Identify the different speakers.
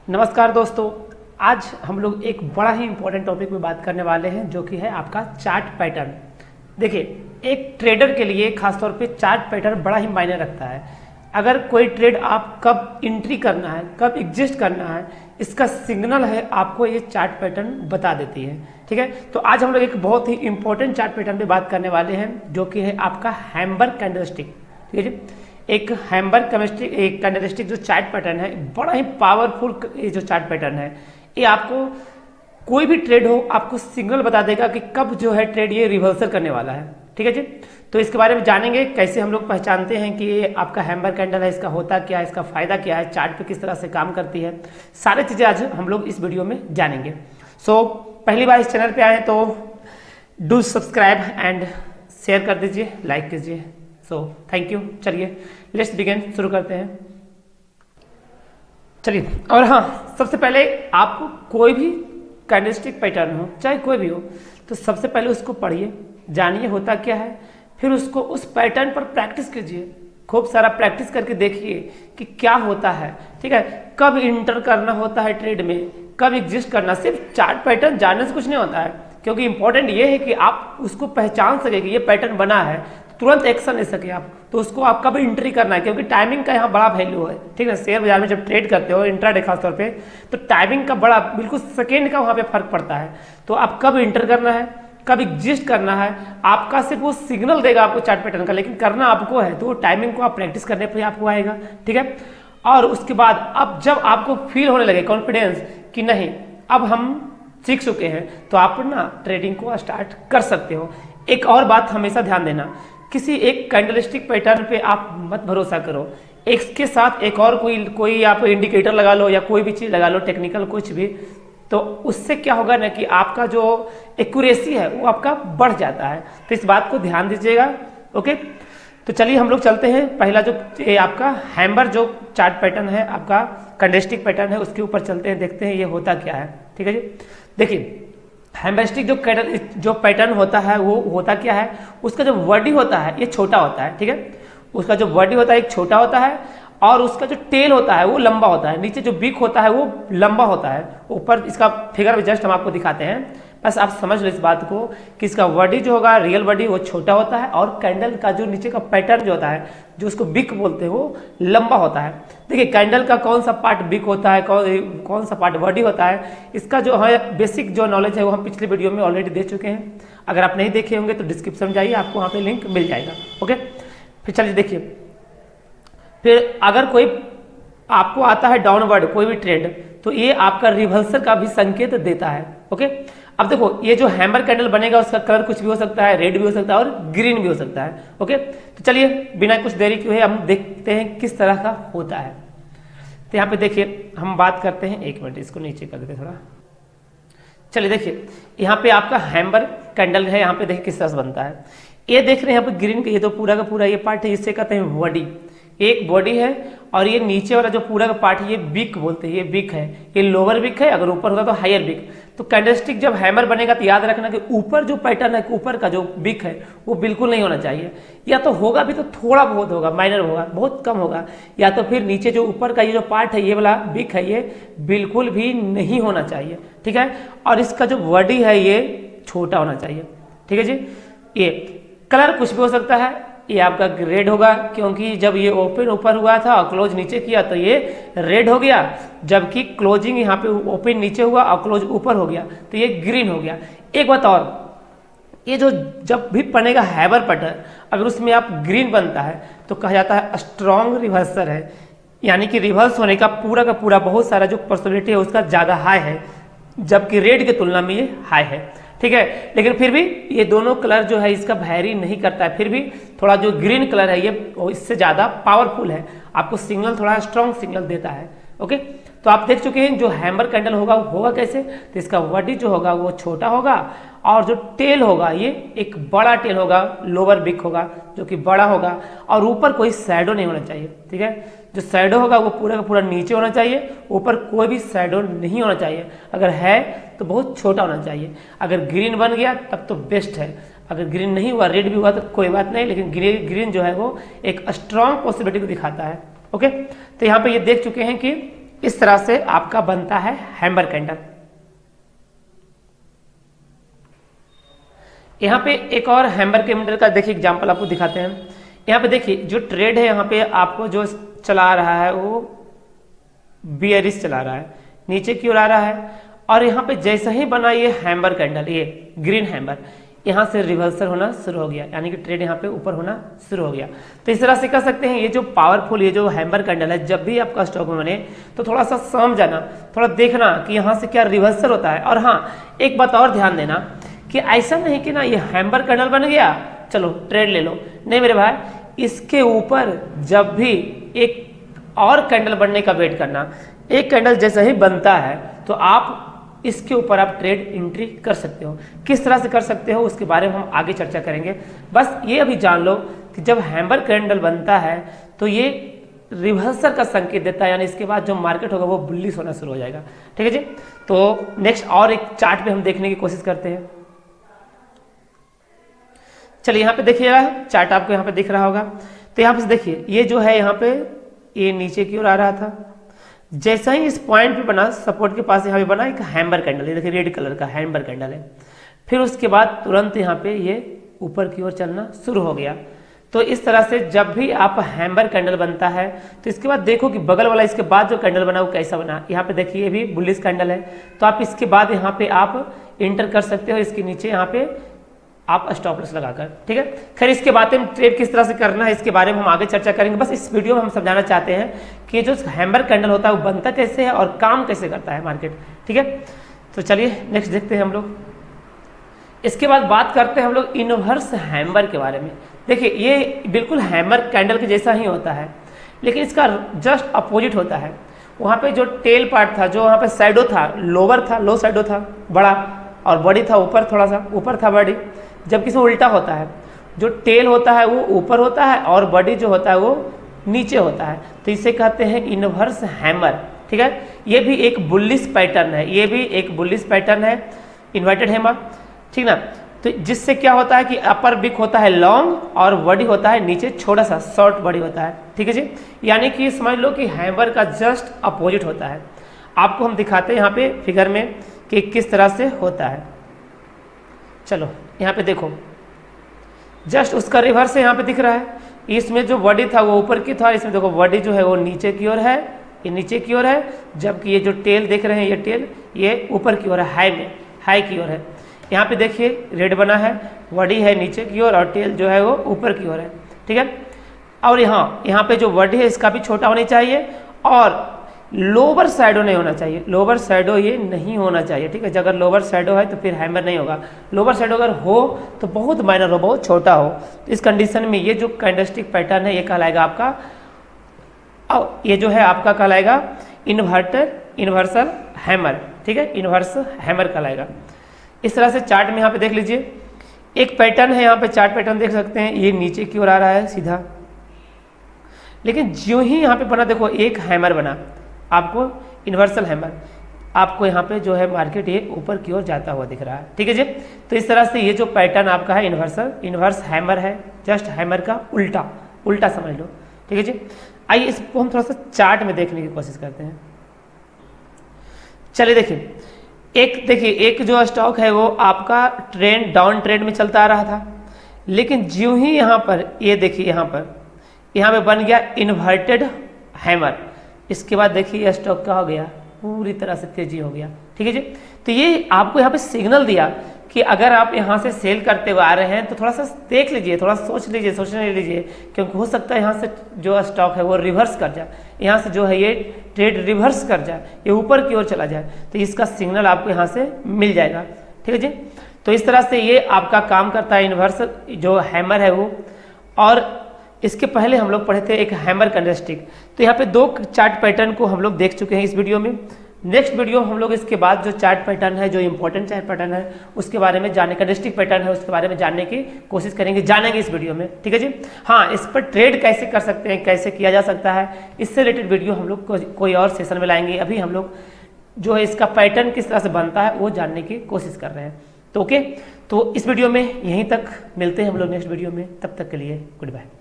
Speaker 1: नमस्कार दोस्तों, आज हम लोग एक बड़ा ही इंपॉर्टेंट टॉपिक पे बात करने वाले हैं जो कि है आपका चार्ट पैटर्न। देखिए, एक ट्रेडर के लिए खासतौर पे चार्ट पैटर्न बड़ा ही मायने रखता है। अगर कोई ट्रेड आप कब एंट्री करना है, कब एग्जिस्ट करना है, इसका सिग्नल है आपको ये चार्ट पैटर्न बता देती है। ठीक है, तो आज हम लोग एक बहुत ही इंपॉर्टेंट चार्ट पैटर्न पे बात करने वाले हैं जो कि है आपका हैम्बर्ग कैंडलस्टिक। ठीक है जी, एक हैम्बर्ग कैंडलस्टिक जो चार्ट पैटर्न है, बड़ा ही पावरफुल ये जो चार्ट पैटर्न है, ये आपको कोई भी ट्रेड हो आपको सिग्नल बता देगा कि कब जो है ट्रेड ये रिवर्सल करने वाला है। ठीक है जी, तो इसके बारे में जानेंगे कैसे हम लोग पहचानते हैं कि ये आपका हैम्बर्ग कैंडल है, इसका होता क्या है, इसका फायदा क्या है, चार्ट पे किस तरह से काम करती है, सारी चीज़ें आज हम लोग इस वीडियो में जानेंगे। सो पहली बार इस चैनल पे आए तो डू सब्सक्राइब एंड शेयर कर दीजिए, लाइक कीजिए। So thank you. चलिए लेट्स बिगिन, शुरू करते हैं। चलिए, और हाँ, सबसे पहले आपको कोई भी कैंडलस्टिक पैटर्न हो, चाहे कोई भी हो, तो सबसे पहले उसको पढ़िए, जानिए होता क्या है, फिर उसको उस पैटर्न पर प्रैक्टिस कीजिए। खूब सारा प्रैक्टिस करके देखिए कि क्या होता है। ठीक है, कब इंटर करना होता है ट्रेड में, कब एग्जिस्ट करना। सिर्फ चार्ट पैटर्न जानने से कुछ नहीं होता है, क्योंकि इंपॉर्टेंट ये है कि आप उसको पहचान सके कि ये पैटर्न बना है, तुरंत एक्शन ले सके आप। तो उसको आप कब एंट्री करना है, क्योंकि टाइमिंग का यहाँ बड़ा वैल्यू है। ठीक है, शेयर बाजार में जब ट्रेड करते हो इंट्राडे खासतौर पे, तो टाइमिंग का बड़ा बिल्कुल सेकेंड का वहाँ पे फर्क पड़ता है। तो आप कब इंटर करना है, कब एग्जिस्ट करना है, आपका सिर्फ वो सिग्नल देगा आपको चार्ट पैटर्न का, लेकिन करना आपको है। तो वो टाइमिंग को आप प्रैक्टिस करने पर ही आपको आएगा। ठीक है, और उसके बाद अब जब आपको फील होने लगे कॉन्फिडेंस कि नहीं अब हम सीख चुके हैं, तो आप ना ट्रेडिंग को स्टार्ट कर सकते हो। एक और बात हमेशा ध्यान देना, किसी एक कैंडलस्टिक पैटर्न पे आप मत भरोसा करो, इसके साथ एक और कोई आप इंडिकेटर लगा लो या कोई भी चीज़ लगा लो, टेक्निकल कुछ भी, तो उससे क्या होगा ना कि आपका जो एक्यूरेसी है वो आपका बढ़ जाता है। तो इस बात को ध्यान दीजिएगा। ओके, तो चलिए हम लोग चलते हैं। पहला जो ये आपका हैम्बर्ग जो चार्ट पैटर्न है, आपका कैंडलस्टिक पैटर्न है, उसके ऊपर चलते हैं, देखते हैं ये होता क्या है। ठीक है जी, देखिए हैम्बर्ग जो पैटर्न होता है वो होता क्या है, उसका जो बॉडी होता है ये छोटा होता है। ठीक है, उसका जो बॉडी होता है एक छोटा होता है, और उसका जो टेल होता है वो लंबा होता है, नीचे जो बिक होता है वो लंबा होता है। ऊपर इसका फिगर जस्ट हम आपको दिखाते हैं, बस आप समझ लो इस बात को कि इसका बॉडी जो होगा, रियल बॉडी, वो छोटा होता है, और कैंडल का जो नीचे का पैटर्न जो होता है, जो उसको बिक बोलते हैं, वो लंबा होता है। देखिए कैंडल का कौन सा पार्ट बिक होता है, कौन सा पार्ट बॉडी होता है, इसका जो है बेसिक जो नॉलेज है वो हम पिछले वीडियो में ऑलरेडी दे चुके हैं। अगर आप नहीं देखे होंगे तो डिस्क्रिप्शन में जाइए, आपको वहाँ पे लिंक मिल जाएगा। ओके, फिर चलिए देखिए, फिर अगर कोई आपको आता है डाउनवर्ड कोई भी ट्रेड, तो ये आपका रिवर्सल का भी संकेत देता है। ओके, अब देखो ये जो हैम्बर्ग कैंडल बनेगा उसका कलर कुछ भी हो सकता है, रेड भी हो सकता है और ग्रीन भी हो सकता है। ओके, तो चलिए बिना कुछ देरी के हम देखते हैं किस तरह का होता है। तो यहाँ पे देखिए हम बात करते हैं, एक मिनट इसको नीचे कर देते थोड़ा। चलिए देखिए यहाँ पे आपका हैम्बर्ग कैंडल है, यहाँ पे देखिए किस तरह से बनता है। ये देख रहे हैं यहाँ पे ग्रीन का ये तो पूरा का पूरा ये पार्ट है, इससे कहते हैं बॉडी, एक बॉडी है, और ये नीचे वाला जो पूरा का पार्ट है ये बिक बोलते हैं, ये बिक है, ये लोअर बिक है, अगर ऊपर होता तो हायर बिक। तो कैंडलस्टिक जब हैमर बनेगा तो याद रखना कि ऊपर जो पैटर्न है, ऊपर का जो बिक है वो बिल्कुल नहीं होना चाहिए, या तो होगा भी तो थोड़ा बहुत होगा, माइनर होगा, बहुत कम होगा, या तो फिर नीचे जो ऊपर का ये जो पार्ट है, ये वाला बिक है, ये बिल्कुल भी नहीं होना चाहिए। ठीक है, और इसका जो बॉडी है ये छोटा होना चाहिए। ठीक है जी, ये कलर कुछ भी हो सकता है, ये आपका रेड होगा, क्योंकि जब ये ओपन ऊपर हुआ था और क्लोज नीचे किया तो ये रेड हो गया, जबकि क्लोजिंग यहाँ पे ओपन नीचे हुआ और क्लोज ऊपर हो गया तो ये ग्रीन हो गया। एक बात और, ये जो जब भी बनेगा हैम्बर्ग पैटर्न, अगर उसमें आप ग्रीन बनता है तो कहा जाता है स्ट्रॉन्ग रिवर्सल है, यानी कि रिवर्स होने का पूरा बहुत सारा जो पॉसिबिलिटी है उसका ज़्यादा हाई है, जबकि रेड की तुलना में ये हाई है। ठीक है, लेकिन फिर भी ये दोनों कलर जो है इसका वैरी नहीं करता है, फिर भी थोड़ा जो ग्रीन कलर है ये इससे ज़्यादा पावरफुल है, आपको सिग्नल थोड़ा स्ट्रॉन्ग सिग्नल देता है। ओके, तो आप देख चुके हैं जो हैम्बर्ग कैंडल होगा कैसे, तो इसका बॉडी जो होगा वो छोटा होगा, और जो टेल होगा ये एक बड़ा टेल होगा, लोअर बिक होगा जो कि बड़ा होगा, और ऊपर कोई शैडो नहीं होना चाहिए। ठीक है, जो शैडो होगा वो पूरा का पूरा नीचे होना चाहिए, ऊपर कोई भी शैडो नहीं होना चाहिए, अगर है तो बहुत छोटा होना चाहिए। अगर ग्रीन बन गया तब तो बेस्ट है, अगर ग्रीन नहीं हुआ, रेड भी हुआ तो कोई बात नहीं, लेकिन ग्रीन जो है वो एक स्ट्रॉन्ग पॉसिबिलिटी को दिखाता है। ओके, तो यहाँ पे ये देख चुके हैं कि इस तरह से आपका बनता है हैमर कैंडल। यहाँ पे एक और हैमर कैंडल का देखिए एग्जांपल आपको दिखाते हैं। यहाँ पे देखिए जो ट्रेड है यहाँ पे आपको जो चला रहा है वो बियरिश चला रहा है, नीचे की ओर आ रहा है, और यहाँ पे जैसे ही बना ये हैमर कैंडल, ये ग्रीन हैमर, यहाँ से रिवर्सल होना शुरू हो गया, यानी कि ट्रेड यहाँ पे ऊपर होना शुरू हो गया। तो इस तरह से कर सकते हैं। ये जो पावरफुल ये जो हैमर कैंडल है, जब भी आपका स्टॉक में बने तो थोड़ा सा समझ जाना, थोड़ा देखना कि यहाँ से क्या रिवर्सल होता है। और हाँ, एक बात और ध्यान देना कि ऐसा नहीं कि ना ये हैमर कैंडल बन गया चलो ट्रेड ले लो, नहीं मेरे भाई, इसके ऊपर जब भी एक और कैंडल बनने का वेट करना। एक कैंडल जैसे ही बनता है तो आप इसके ऊपर आप ट्रेड एंट्री कर सकते हो। किस तरह से कर सकते हो उसके बारे में हम आगे चर्चा करेंगे। बस ये अभी जान लो कि जब हैमर कैंडल बनता है तो ये रिवर्सल का संकेत देता है, यानी इसके बाद जो मार्केट होगा वो बुलिश होना शुरू हो जाएगा। ठीक है जी। तो नेक्स्ट और एक चार्ट पे हम देखने की कोशिश करते हैं। चलिए यहाँ पे देखिएगा, चार्ट आपको यहाँ पे दिख रहा होगा। तो यहाँ पे देखिए ये जो है यहाँ पे ये नीचे की ओर आ रहा था, जैसा ही इस पॉइंट पे बना सपोर्ट के पास यहाँ पे बना एक हैमर कैंडल, ये देखिए रेड कलर का हैमर कैंडल है। फिर उसके बाद तुरंत यहाँ पे ये ऊपर की ओर चलना शुरू हो गया। तो इस तरह से जब भी आप हैमर कैंडल बनता है तो इसके बाद देखो कि बगल वाला इसके बाद जो कैंडल बना वो कैसा बना। यहाँ पे देखिए ये भी बुलिश कैंडल है, तो आप इसके बाद यहाँ पे आप इंटर कर सकते हो, इसके नीचे यहाँ पे आप स्टॉप लॉस लगाकर। ठीक है, खैर इसके बाद में ट्रेड किस तरह से करना है इसके बारे में हम आगे चर्चा करेंगे। बस इस वीडियो में हम समझाना चाहते हैं कि जो हैमर कैंडल होता है वो बनता कैसे है और काम कैसे करता है मार्केट। ठीक है, तो चलिए नेक्स्ट देखते हैं हम लोग। इसके बाद बात करते हैं हम लोग इनवर्स हैमर के बारे में। देखिए ये बिल्कुल हैमर कैंडल के जैसा ही होता है, लेकिन इसका जस्ट अपोजिट होता है। वहाँ पे जो टेल पार्ट था, जो वहाँ पे शैडो था, लोअर था, लो शैडो था बड़ा, और बॉडी था ऊपर, थोड़ा सा ऊपर था बॉडी, जबकि इसमें उल्टा होता है। जो टेल होता है वो ऊपर होता है और बॉडी जो होता है वो नीचे होता है। तो इसे कहते हैं इनवर्स हैमर। ठीक है, ये भी एक बुलिश पैटर्न है, ये भी एक बुलिश पैटर्न है, इन्वर्टेड हैमर। ठीक ना, तो जिससे क्या होता है कि अपर बिक होता है लॉन्ग और बॉडी होता है नीचे छोटा सा शॉर्ट बॉडी होता है। ठीक है जी, यानी कि समझ लो कि हैमर का जस्ट अपोजिट होता है। आपको हम दिखाते हैं यहाँ पे फिगर में कि किस तरह से होता है। चलो यहाँ पे देखो, जस्ट उसका रिवर्स यहाँ पे दिख रहा है। इसमें जो बॉडी था वो ऊपर की था, इसमें देखो बॉडी जो है वो नीचे की ओर है, ये नीचे की ओर है, जबकि ये जो टेल देख रहे हैं ये टेल ये ऊपर की ओर है, हाई की ओर है। यहाँ पे देखिए रेड बना है, बॉडी है नीचे की ओर और टेल जो है वो ऊपर की ओर है। ठीक है, और यहाँ पे जो बॉडी है इसका भी छोटा होना चाहिए और लोअर शैडो नहीं होना चाहिए, लोअर शैडो ये नहीं होना चाहिए। ठीक है, अगर लोअर शैडो है तो फिर हैमर नहीं होगा। लोअर शैडो अगर हो तो बहुत माइनर हो, बहुत छोटा हो। इस कंडीशन में ये जो कैंडलस्टिक पैटर्न है ये कहलाएगा आपका, और ये जो है आपका कहलाएगा इन्वर्सल हैमर। ठीक है, इन्वर्स हैमर कहलाएगा। इस तरह से चार्ट में यहाँ पे देख लीजिए, एक पैटर्न है, यहाँ पे चार्ट पैटर्न देख सकते हैं, ये नीचे की ओर आ रहा है सीधा, लेकिन जो ही यहाँ पे बना देखो एक हैमर बना, आपको इन्वर्सल हैमर, आपको यहाँ पे जो है मार्केट ये ऊपर की ओर जाता हुआ दिख रहा है। ठीक है जी, तो इस तरह से ये जो पैटर्न आपका है इन्वर्स हैमर है, जस्ट हैमर का उल्टा समझ लो। ठीक है जी, आइए इसको हम थोड़ा सा चार्ट में देखने की कोशिश करते हैं। चलिए देखिए एक जो स्टॉक है वो आपका ट्रेंड डाउन ट्रेंड में चलता आ रहा था, लेकिन जो ही यहाँ पर ये देखिए यहाँ पे बन गया इन्वर्टेड हैमर। इसके बाद देखिए ये स्टॉक क्या हो गया, पूरी तरह से तेजी हो गया। ठीक है जी, तो ये आपको यहाँ पे सिग्नल दिया कि अगर आप यहाँ से सेल करते हुए आ रहे हैं तो थोड़ा सा देख लीजिए, थोड़ा सोचने लीजिए, क्योंकि हो सकता है यहाँ से जो स्टॉक है वो रिवर्स कर जाए, यहाँ से जो है ये ट्रेड रिवर्स कर जाए, ये ऊपर की ओर चला जाए, तो इसका सिग्नल आपको यहाँ से मिल जाएगा। ठीक है जी, तो इस तरह से ये आपका काम करता है इन्वर्स जो हैमर है वो। और इसके पहले हम लोग पढ़े थे एक हैमर कैंडलस्टिक, तो यहाँ पे दो चार्ट पैटर्न को हम लोग देख चुके हैं इस वीडियो में। नेक्स्ट वीडियो हम लोग इसके बाद जो चार्ट पैटर्न है, जो इंपॉर्टेंट चार्ट पैटर्न है उसके बारे में जानने, कैंडलस्टिक पैटर्न है उसके बारे में जानने की कोशिश करेंगे, जानेंगे इस वीडियो में। ठीक है जी, हाँ, इस पर ट्रेड कैसे कर सकते हैं, कैसे किया जा सकता है, इससे रिलेटेड वीडियो हम लोग कोई और सेशन में लाएंगे। अभी हम लोग जो है इसका पैटर्न किस तरह से बनता है वो जानने की कोशिश कर रहे हैं। तो ओके, तो इस वीडियो में यहीं तक मिलते हैं हम लोग नेक्स्ट वीडियो में, तब तक के लिए गुड बाय।